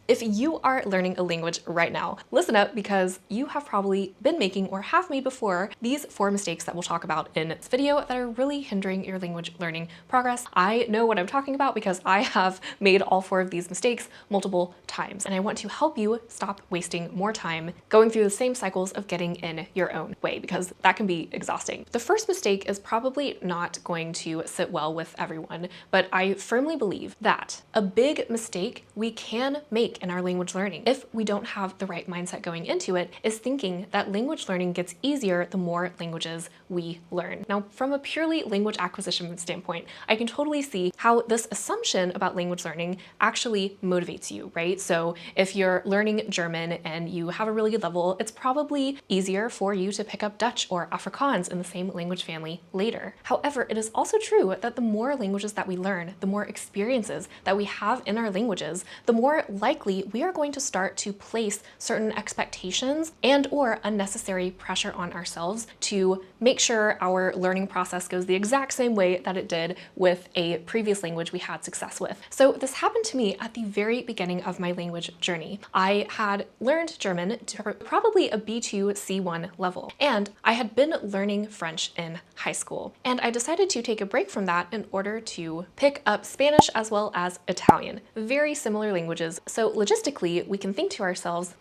If you are learning a language right now, listen up, because you have probably been making or have made before these 4 mistakes that we'll talk about in this video that are really hindering your language learning progress. I know what I'm talking about because I have made all 4 of these mistakes multiple times, and I want to help you stop wasting more time going through the same cycles of getting in your own way, because that can be exhausting. The first mistake is probably not going to sit well with everyone, but I firmly believe that a big mistake we can make in our language learning, if we don't have the right mindset going into it, is thinking that language learning gets easier the more languages we learn. Now, from a purely language acquisition standpoint, I can totally see how this assumption about language learning actually motivates you, right? So if you're learning German and you have a really good level, it's probably easier for you to pick up Dutch or Afrikaans in the same language family later. However, it is also true that the more languages that we learn, the more experiences that we have in our languages, the more likely we are going to start to place certain expectations and or unnecessary pressure on ourselves to make sure our learning process goes the exact same way that it did with a previous language we had success with. So this happened to me at the very beginning of my language journey. I had learned German to probably a B2 C1 level, and I had been learning French in high school. And I decided to take a break from that in order to pick up Spanish as well as Italian. Very similar languages. So logistically, we can think to ourselves,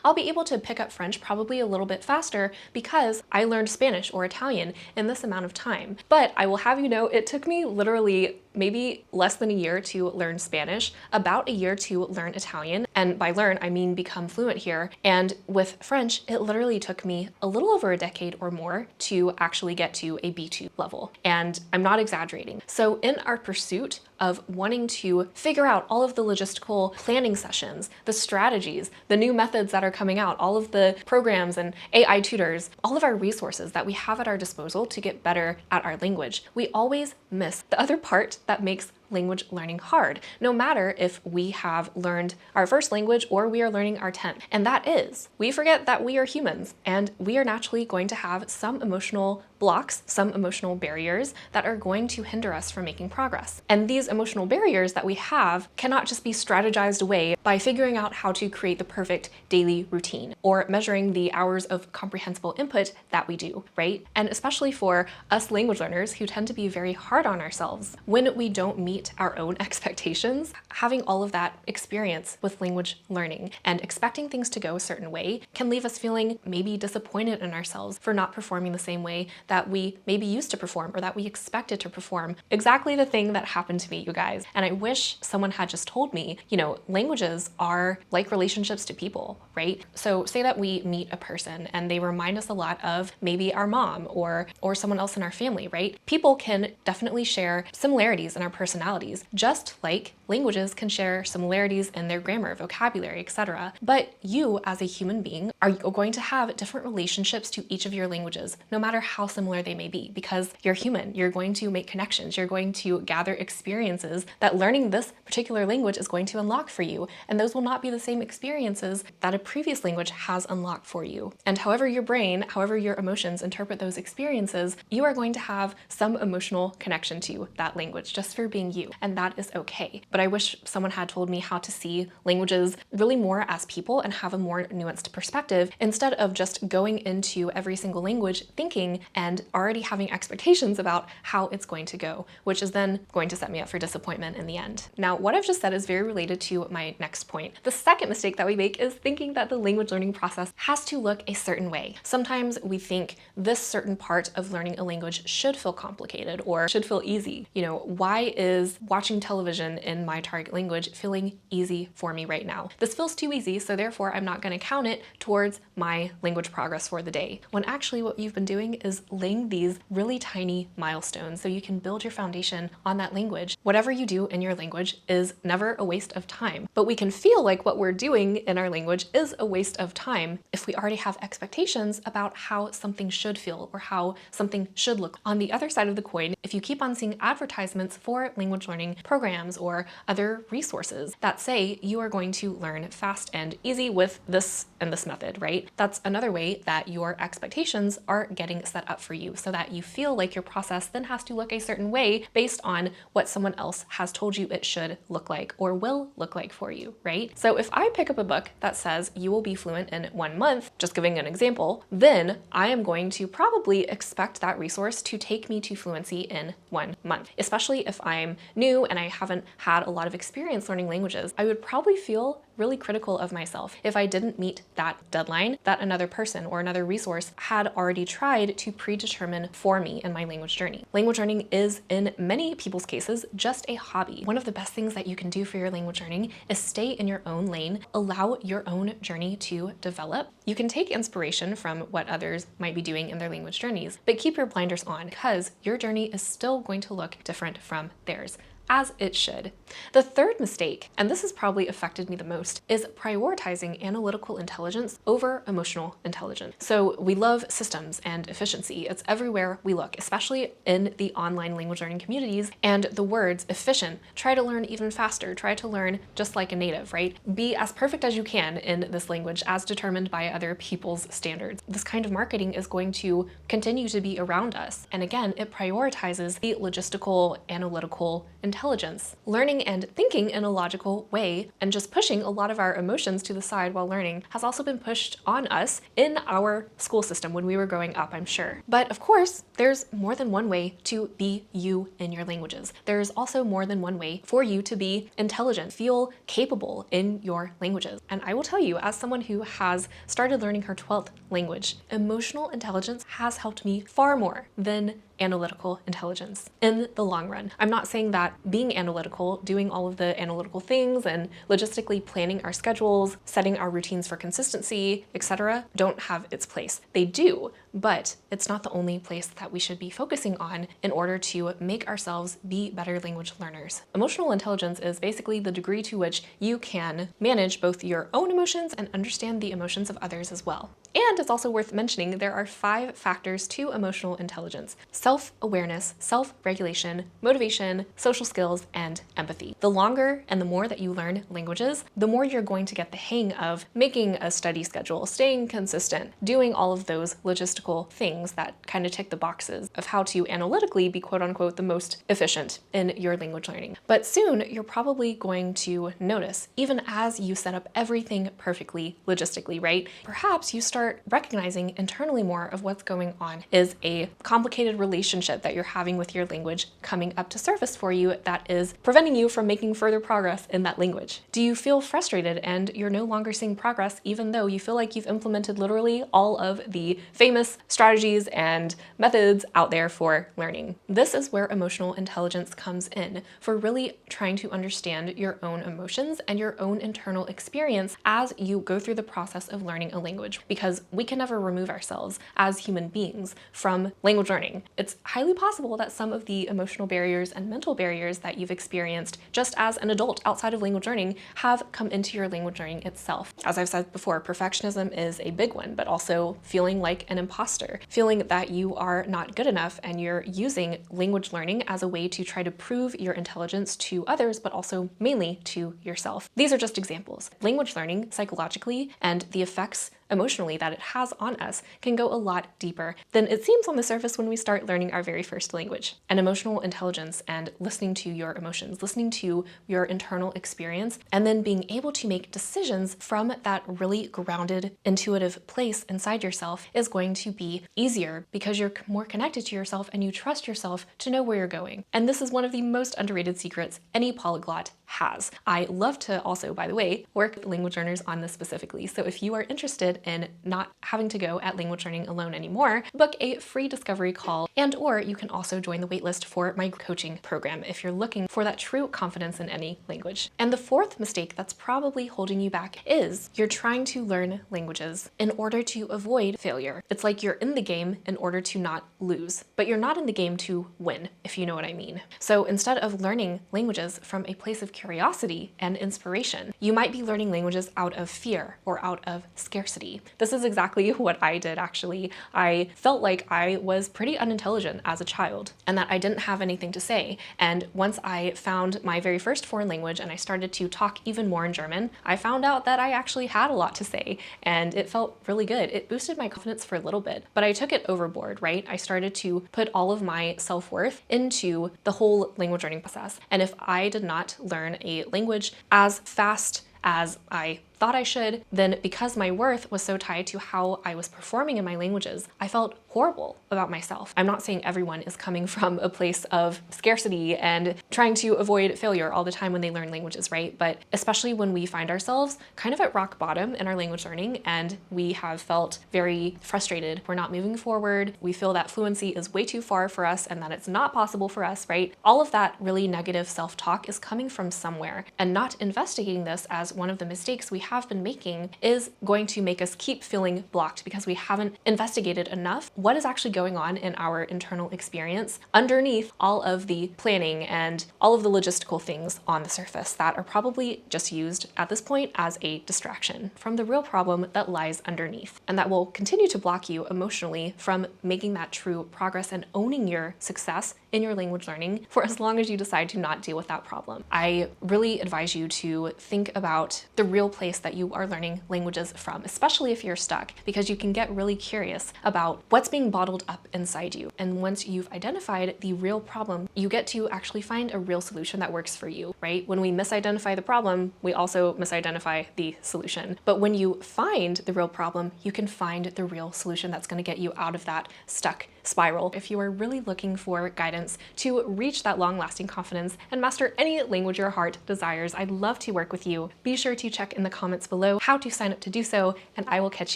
I'll be able to pick up French probably a little bit faster because I learned Spanish or Italian in this amount of time. But I will have you know, it took me literally maybe less than a year to learn Spanish, about a year to learn Italian, and by learn, I mean become fluent here. And with French, it literally took me a little over a decade or more to actually get to a B2 level. And I'm not exaggerating. So in our pursuit of wanting to figure out all of the logistical planning sessions, the strategies, the new methods that are coming out, all of the programs and AI tutors, all of our resources that we have at our disposal to get better at our language, we always miss the other part that makes language learning hard, no matter if we have learned our first language or we are learning our 10th. And that is, we forget that we are humans and we are naturally going to have some emotional blocks, some emotional barriers that are going to hinder us from making progress. And these emotional barriers that we have cannot just be strategized away by figuring out how to create the perfect daily routine or measuring the hours of comprehensible input that we do, right? And especially for us language learners who tend to be very hard on ourselves, when we don't meet our own expectations, having all of that experience with language learning and expecting things to go a certain way can leave us feeling maybe disappointed in ourselves for not performing the same way that we maybe used to perform or that we expected to perform. Exactly the thing that happened to me, you guys. And I wish someone had just told me, languages are like relationships to people, right? So say that we meet a person and they remind us a lot of maybe our mom or someone else in our family, right? People can definitely share similarities in our personalities, just like languages can share similarities in their grammar, vocabulary, etc. But you, as a human being, are going to have different relationships to each of your languages, no matter how similar they may be, because you're human. You're going to make connections. You're going to gather experiences that learning this particular language is going to unlock for you. And those will not be the same experiences that a previous language has unlocked for you. And however your brain, however your emotions interpret those experiences, you are going to have some emotional connection to that language just for being you. And that is okay. But I wish someone had told me how to see languages really more as people and have a more nuanced perspective, instead of just going into every single language thinking and already having expectations about how it's going to go, which is then going to set me up for disappointment in the end. Now, what I've just said is very related to my next point. The second mistake that we make is thinking that the language learning process has to look a certain way. Sometimes we think this certain part of learning a language should feel complicated or should feel easy. Why is watching television in my target language feeling easy for me right now? This feels too easy, so therefore I'm not going to count it towards my language progress for the day. When actually what you've been doing is laying these really tiny milestones so you can build your foundation on that language. Whatever you do in your language is never a waste of time, but we can feel like what we're doing in our language is a waste of time if we already have expectations about how something should feel or how something should look. On the other side of the coin, if you keep on seeing advertisements for language learning programs or other resources that say you are going to learn fast and easy with this and this method, right? That's another way that your expectations are getting set up for you so that you feel like your process then has to look a certain way based on what someone else has told you it should look like or will look like for you, right? So if I pick up a book that says you will be fluent in 1 month, just giving an example, then I am going to probably expect that resource to take me to fluency in 1 month. Especially if I'm new and I haven't had a lot of experience learning languages, I would probably feel really critical of myself if I didn't meet that deadline that another person or another resource had already tried to predetermine for me in my language journey. Language learning is, in many people's cases, just a hobby. One of the best things that you can do for your language learning is stay in your own lane, allow your own journey to develop. You can take inspiration from what others might be doing in their language journeys, but keep your blinders on because your journey is still going to look different from theirs, as it should. The third mistake, and this has probably affected me the most, is prioritizing analytical intelligence over emotional intelligence. So we love systems and efficiency. It's everywhere we look, especially in the online language learning communities. And the words efficient, try to learn even faster, try to learn just like a native, right? Be as perfect as you can in this language as determined by other people's standards. This kind of marketing is going to continue to be around us. And again, it prioritizes the logistical, analytical intelligence. Learning and thinking in a logical way and just pushing a lot of our emotions to the side while learning has also been pushed on us in our school system when we were growing up, I'm sure. But of course, there's more than one way to be you in your languages. There's also more than one way for you to be intelligent, feel capable in your languages. And I will tell you, as someone who has started learning her 12th language, emotional intelligence has helped me far more than analytical intelligence in the long run. I'm not saying that being analytical, doing all of the analytical things and logistically planning our schedules, setting our routines for consistency, etc., don't have its place. They do, but it's not the only place that we should be focusing on in order to make ourselves be better language learners. Emotional intelligence is basically the degree to which you can manage both your own emotions and understand the emotions of others as well. And it's also worth mentioning there are 5 factors to emotional intelligence: self-awareness, self-regulation, motivation, social skills, and empathy. The longer and the more that you learn languages, the more you're going to get the hang of making a study schedule, staying consistent, doing all of those logistical things that kind of tick the boxes of how to analytically be quote unquote the most efficient in your language learning. But soon you're probably going to notice, even as you set up everything perfectly logistically, right? Perhaps you start recognizing internally more of what's going on. Is a complicated relationship that you're having with your language coming up to surface for you that is preventing you from making further progress in that language? Do you feel frustrated and you're no longer seeing progress even though you feel like you've implemented literally all of the famous strategies and methods out there for learning? This is where emotional intelligence comes in, for really trying to understand your own emotions and your own internal experience as you go through the process of learning a language, because we can never remove ourselves as human beings from language learning. It's highly possible that some of the emotional barriers and mental barriers that you've experienced just as an adult outside of language learning have come into your language learning itself. As I've said before, perfectionism is a big one, but also feeling like an imposter, feeling that you are not good enough and you're using language learning as a way to try to prove your intelligence to others, but also mainly to yourself. These are just examples. Language learning psychologically and the effects emotionally that it has on us can go a lot deeper than it seems on the surface when we start learning our very first language. And emotional intelligence and listening to your emotions, listening to your internal experience, and then being able to make decisions from that really grounded, intuitive place inside yourself is going to be easier because you're more connected to yourself and you trust yourself to know where you're going. And this is one of the most underrated secrets any polyglot has. I love to also, by the way, work with language learners on this specifically. So if you are interested in not having to go at language learning alone anymore, book a free discovery call, and or you can also join the waitlist for my coaching program if you're looking for that true confidence in any language. And the fourth mistake that's probably holding you back is you're trying to learn languages in order to avoid failure. It's like you're in the game in order to not lose, but you're not in the game to win, if you know what I mean. So instead of learning languages from a place of curiosity and inspiration. You might be learning languages out of fear or out of scarcity. This is exactly what I did, actually. I felt like I was pretty unintelligent as a child and that I didn't have anything to say. And once I found my very first foreign language and I started to talk even more in German, I found out that I actually had a lot to say, and it felt really good. It boosted my confidence for a little bit, but I took it overboard, right? I started to put all of my self-worth into the whole language learning process. And if I did not learn a language as fast as I thought I should, then because my worth was so tied to how I was performing in my languages, I felt horrible about myself. I'm not saying everyone is coming from a place of scarcity and trying to avoid failure all the time when they learn languages, right? But especially when we find ourselves kind of at rock bottom in our language learning and we have felt very frustrated, we're not moving forward, we feel that fluency is way too far for us and that it's not possible for us, right? All of that really negative self-talk is coming from somewhere, and not investigating this as one of the mistakes we have been making is going to make us keep feeling blocked because we haven't investigated enough what is actually going on in our internal experience underneath all of the planning and all of the logistical things on the surface that are probably just used at this point as a distraction from the real problem that lies underneath, and that will continue to block you emotionally from making that true progress and owning your success in your language learning for as long as you decide to not deal with that problem. I really advise you to think about the real place that you are learning languages from, especially if you're stuck, because you can get really curious about what's being bottled up inside you. And once you've identified the real problem, you get to actually find a real solution that works for you, right? When we misidentify the problem, we also misidentify the solution. But when you find the real problem, you can find the real solution that's going to get you out of that stuck spiral. If you are really looking for guidance to reach that long-lasting confidence and master any language your heart desires, I'd love to work with you. Be sure to check in the comments below how to sign up to do so, and I will catch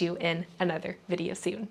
you in another video soon.